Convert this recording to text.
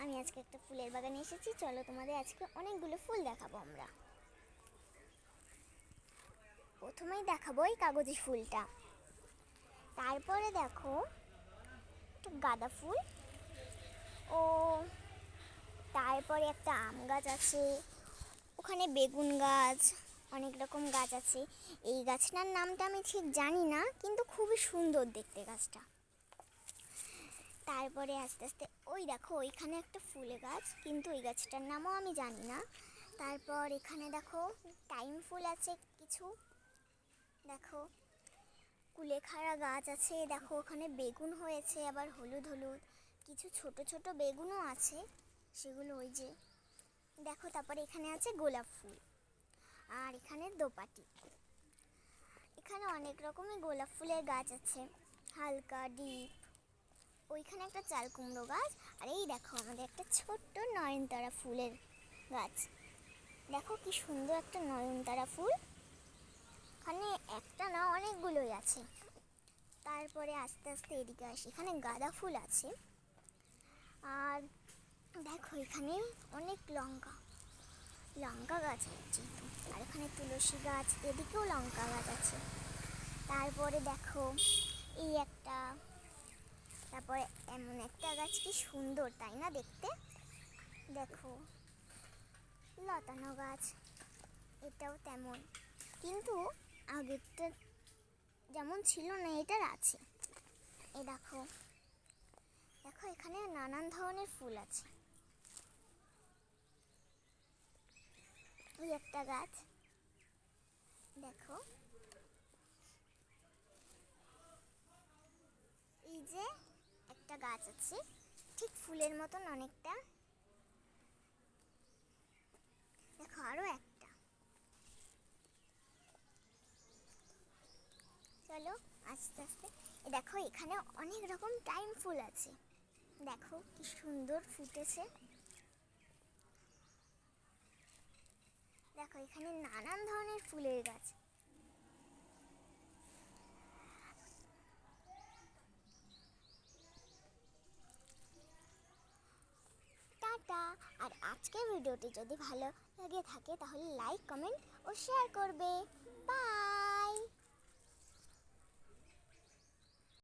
আমি আজকে একটা ফুলের বাগানে এসেছি। চলো তোমাদের আজকে অনেকগুলো ফুল দেখাবো আমরা। প্রথমেই দেখাবো এই কাগজি ফুলটা, তারপরে দেখো একটা গাঁদা ফুল, ও তারপরে একটা আম গাছ আছে, ওখানে বেগুন গাছ, অনেক রকম গাছ আছে। এই গাছটার নামটা আমি ঠিক জানি না, কিন্তু খুবই সুন্দর দেখতে গাছটা। তারপরে আস্তে আস্তে ওই দেখো ওইখানে একটা ফুলের গাছ, কিন্তু ওই গাছটার নামও আমি জানি না। তারপর এখানে দেখো টাইম ফুল আছে কিছু, দেখো কুলেখাড়া গাছ আছে, দেখো ওখানে বেগুন হয়েছে, আবার হলুদ হলুদ কিছু ছোট ছোট বেগুনও আছে, সেগুলো ওই যে দেখো। তারপরে এখানে আছে গোলাপ ফুল, আর এখানে দোপাটি। এখানে অনেক রকমের গোলাপ ফুলের গাছ আছে, হালকা ডিপ। ওইখানে একটা চাল কুমড়ো গাছ, আর এই দেখো আমাদের একটা ছোট্ট নয়নতারা ফুলের গাছ। দেখো কি সুন্দর একটা নয়নতারা ফুল, এখানে একটা না অনেকগুলোই আছে। তারপরে আস্তে আস্তে এদিকে আসি, এখানে গাঁদা ফুল আছে, আর দেখো এখানে অনেক লঙ্কা গাছ আছে, আর এখানে তুলসী গাছ, এদিকেও লঙ্কা গাছ আছে। তারপরে দেখো এই একটা, তারপরে এমন একটা গাছ, কি সুন্দর তাই না দেখতে, দেখো লতানো গাছ, এটাও তেমন, কিন্তু আগেরটা যেমন ছিল না এটার আছে। এই দেখো দেখো এখানে নানান ধরনের ফুল আছে। এই একটা গাছ, দেখো এই যে একটা গাছ আছে ঠিক ফুলের মতন অনেকটা, দেখো আরো একটা। চলো আস্তে আস্তে দেখো এখানে অনেক রকম টাইম ফুল আছে, দেখো কি সুন্দর ফুটেছে। দেখো এখানে নানান ধরনের ফুলের গাছ। টাটা। আর আজকের ভিডিওটি যদি ভালো লেগে থাকে তাহলে লাইক, কমেন্ট ও শেয়ার করবে। বাই।